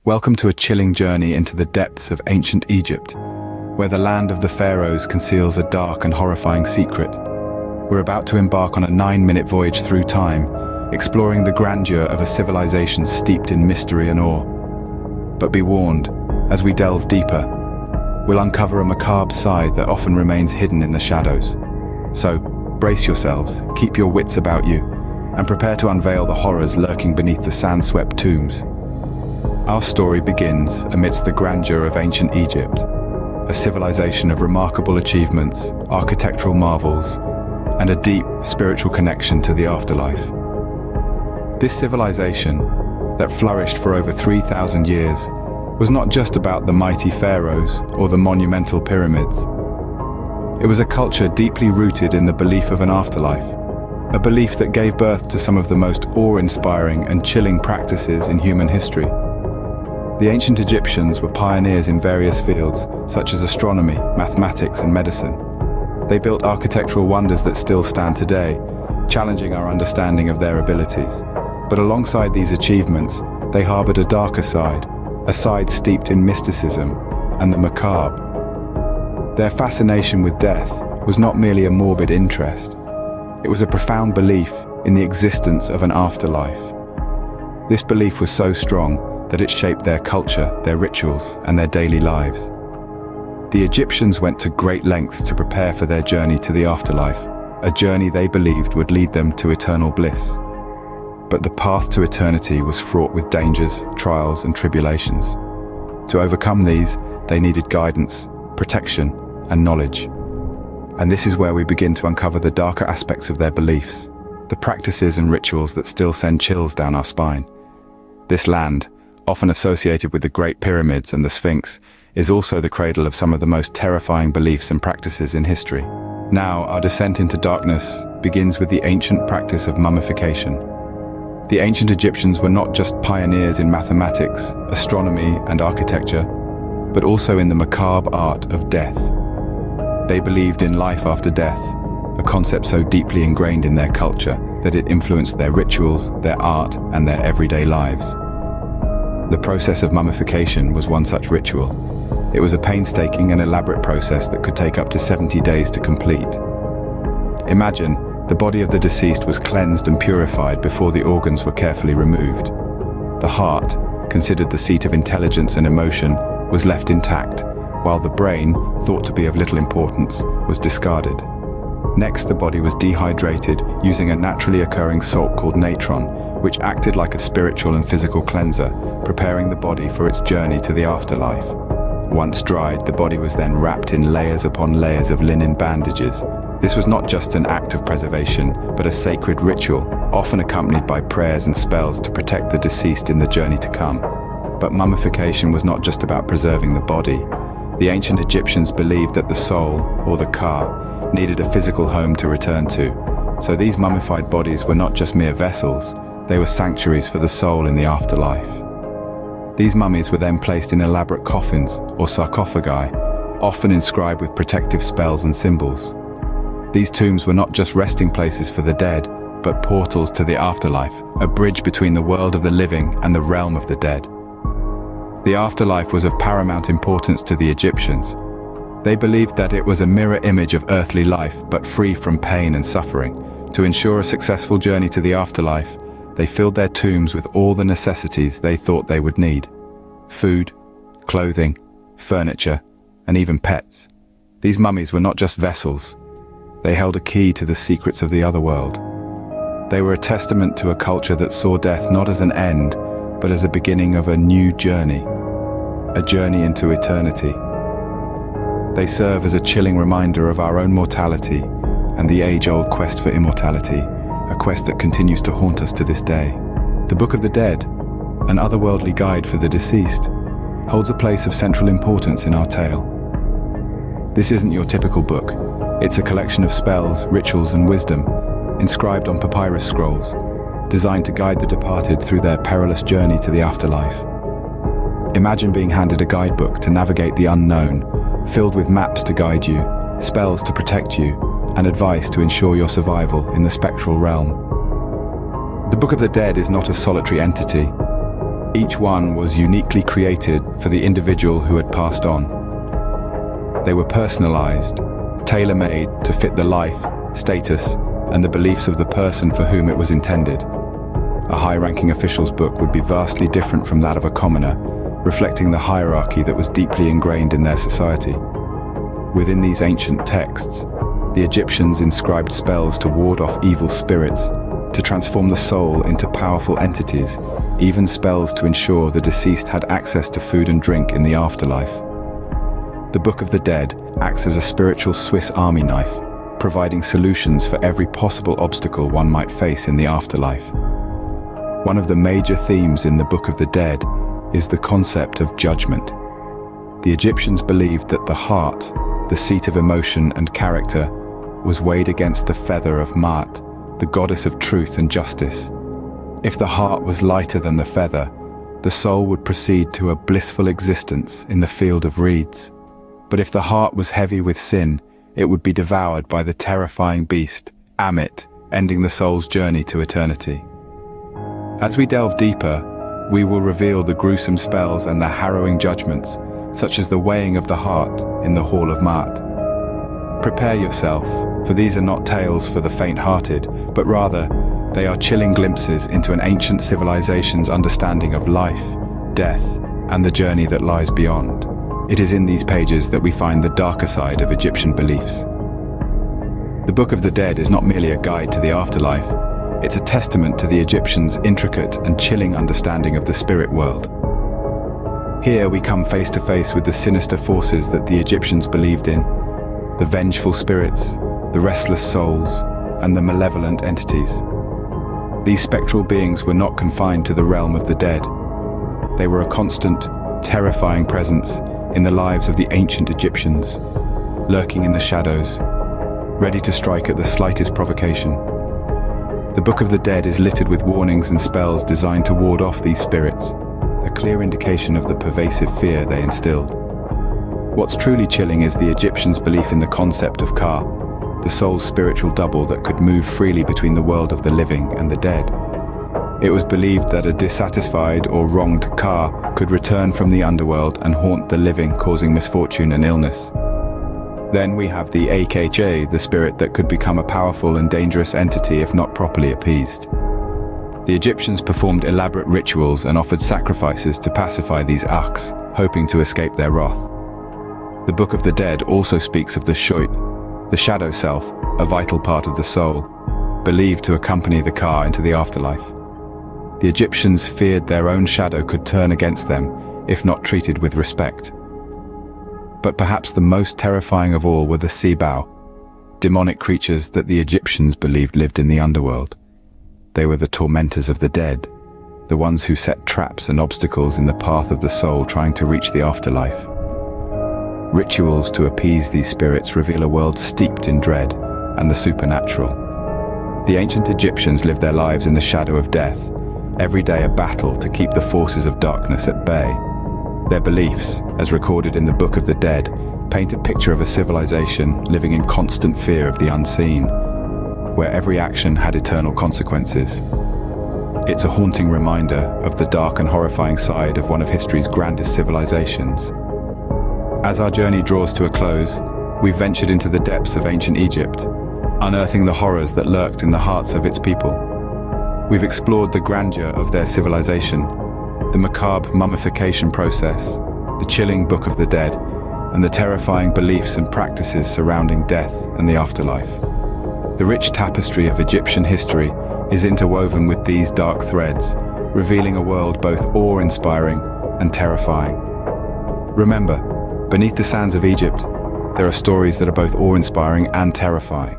Welcome to a chilling journey into the depths of ancient Egypt, where the land of the pharaohs conceals a dark and horrifying secret. We're about to embark on a 9-minute voyage through time, exploring the grandeur of a civilization steeped in mystery and awe. But be warned, as we delve deeper, we'll uncover a macabre side that often remains hidden in the shadows. So, brace yourselves, keep your wits about you, and prepare to unveil the horrors lurking beneath the sand-swept tombs. Our story begins amidst the grandeur of ancient Egypt, a civilization of remarkable achievements, architectural marvels, and a deep spiritual connection to the afterlife. This civilization, that flourished for over 3,000 years, was not just about the mighty pharaohs or the monumental pyramids. It was a culture deeply rooted in the belief of an afterlife, a belief that gave birth to some of the most awe-inspiring and chilling practices in human history. The ancient Egyptians were pioneers in various fields, such as astronomy, mathematics, and medicine. They built architectural wonders that still stand today, challenging our understanding of their abilities. But alongside these achievements, they harbored a darker side, a side steeped in mysticism and the macabre. Their fascination with death was not merely a morbid interest. It was a profound belief in the existence of an afterlife. This belief was so strong that it shaped their culture, their rituals, and their daily lives. The Egyptians went to great lengths to prepare for their journey to the afterlife, a journey they believed would lead them to eternal bliss. But the path to eternity was fraught with dangers, trials, and tribulations. To overcome these, they needed guidance, protection, and knowledge. And this is where we begin to uncover the darker aspects of their beliefs, the practices and rituals that still send chills down our spine. This land, often associated with the Great Pyramids and the Sphinx, is also the cradle of some of the most terrifying beliefs and practices in history. Now, our descent into darkness begins with the ancient practice of mummification. The ancient Egyptians were not just pioneers in mathematics, astronomy, and architecture, but also in the macabre art of death. They believed in life after death, a concept so deeply ingrained in their culture that it influenced their rituals, their art, and their everyday lives. The process of mummification was one such ritual. It was a painstaking and elaborate process that could take up to 70 days to complete. Imagine, the body of the deceased was cleansed and purified before the organs were carefully removed. The heart, considered the seat of intelligence and emotion, was left intact, while the brain, thought to be of little importance, was discarded. Next, the body was dehydrated using a naturally occurring salt called natron, which acted like a spiritual and physical cleanser, preparing the body for its journey to the afterlife. Once dried, the body was then wrapped in layers upon layers of linen bandages. This was not just an act of preservation, but a sacred ritual, often accompanied by prayers and spells to protect the deceased in the journey to come. But mummification was not just about preserving the body. The ancient Egyptians believed that the soul, or the ka, needed a physical home to return to. So these mummified bodies were not just mere vessels, they were sanctuaries for the soul in the afterlife. These mummies were then placed in elaborate coffins, or sarcophagi, often inscribed with protective spells and symbols. These tombs were not just resting places for the dead, but portals to the afterlife, a bridge between the world of the living and the realm of the dead. The afterlife was of paramount importance to the Egyptians. They believed that it was a mirror image of earthly life, but free from pain and suffering. To ensure a successful journey to the afterlife, they filled their tombs with all the necessities they thought they would need: food, clothing, furniture, and even pets. These mummies were not just vessels. They held a key to the secrets of the other world. They were a testament to a culture that saw death not as an end, but as a beginning of a new journey, a journey into eternity. They serve as a chilling reminder of our own mortality and the age-old quest for immortality, a quest that continues to haunt us to this day. The Book of the Dead, an otherworldly guide for the deceased, holds a place of central importance in our tale. This isn't your typical book. It's a collection of spells, rituals, and wisdom, inscribed on papyrus scrolls, designed to guide the departed through their perilous journey to the afterlife. Imagine being handed a guidebook to navigate the unknown, filled with maps to guide you, spells to protect you, and advice to ensure your survival in the spectral realm. The Book of the Dead is not a solitary entity. Each one was uniquely created for the individual who had passed on. They were personalized, tailor-made to fit the life, status, and the beliefs of the person for whom it was intended. A high-ranking official's book would be vastly different from that of a commoner, reflecting the hierarchy that was deeply ingrained in their society. Within these ancient texts, the Egyptians inscribed spells to ward off evil spirits, to transform the soul into powerful entities, even spells to ensure the deceased had access to food and drink in the afterlife. The Book of the Dead acts as a spiritual Swiss Army knife, providing solutions for every possible obstacle one might face in the afterlife. One of the major themes in the Book of the Dead is the concept of judgment. The Egyptians believed that the heart, the seat of emotion and character, was weighed against the feather of Maat, the goddess of truth and justice. If the heart was lighter than the feather, the soul would proceed to a blissful existence in the field of reeds. But if the heart was heavy with sin, it would be devoured by the terrifying beast, Amit, ending the soul's journey to eternity. As we delve deeper, we will reveal the gruesome spells and the harrowing judgments, such as the weighing of the heart in the Hall of Maat. Prepare yourself, for these are not tales for the faint-hearted, but rather, they are chilling glimpses into an ancient civilization's understanding of life, death, and the journey that lies beyond. It is in these pages that we find the darker side of Egyptian beliefs. The Book of the Dead is not merely a guide to the afterlife, it's a testament to the Egyptians' intricate and chilling understanding of the spirit world. Here we come face to face with the sinister forces that the Egyptians believed in, the vengeful spirits, the restless souls, and the malevolent entities. These spectral beings were not confined to the realm of the dead. They were a constant, terrifying presence in the lives of the ancient Egyptians, lurking in the shadows, ready to strike at the slightest provocation. The Book of the Dead is littered with warnings and spells designed to ward off these spirits, a clear indication of the pervasive fear they instilled. What's truly chilling is the Egyptians' belief in the concept of Ka, the soul's spiritual double that could move freely between the world of the living and the dead. It was believed that a dissatisfied or wronged Ka could return from the underworld and haunt the living, causing misfortune and illness. Then we have the Akha, the spirit that could become a powerful and dangerous entity if not properly appeased. The Egyptians performed elaborate rituals and offered sacrifices to pacify these Aks, hoping to escape their wrath. The Book of the Dead also speaks of the Shoit, the shadow self, a vital part of the soul, believed to accompany the Ka into the afterlife. The Egyptians feared their own shadow could turn against them if not treated with respect. But perhaps the most terrifying of all were the Sebau, demonic creatures that the Egyptians believed lived in the underworld. They were the tormentors of the dead, the ones who set traps and obstacles in the path of the soul trying to reach the afterlife. Rituals to appease these spirits reveal a world steeped in dread and the supernatural. The ancient Egyptians lived their lives in the shadow of death, every day a battle to keep the forces of darkness at bay. Their beliefs, as recorded in the Book of the Dead, paint a picture of a civilization living in constant fear of the unseen, where every action had eternal consequences. It's a haunting reminder of the dark and horrifying side of one of history's grandest civilizations. As our journey draws to a close, we've ventured into the depths of ancient Egypt, unearthing the horrors that lurked in the hearts of its people. We've explored the grandeur of their civilization, the macabre mummification process, the chilling Book of the Dead, and the terrifying beliefs and practices surrounding death and the afterlife. The rich tapestry of Egyptian history is interwoven with these dark threads, revealing a world both awe-inspiring and terrifying. Remember, beneath the sands of Egypt, there are stories that are both awe-inspiring and terrifying.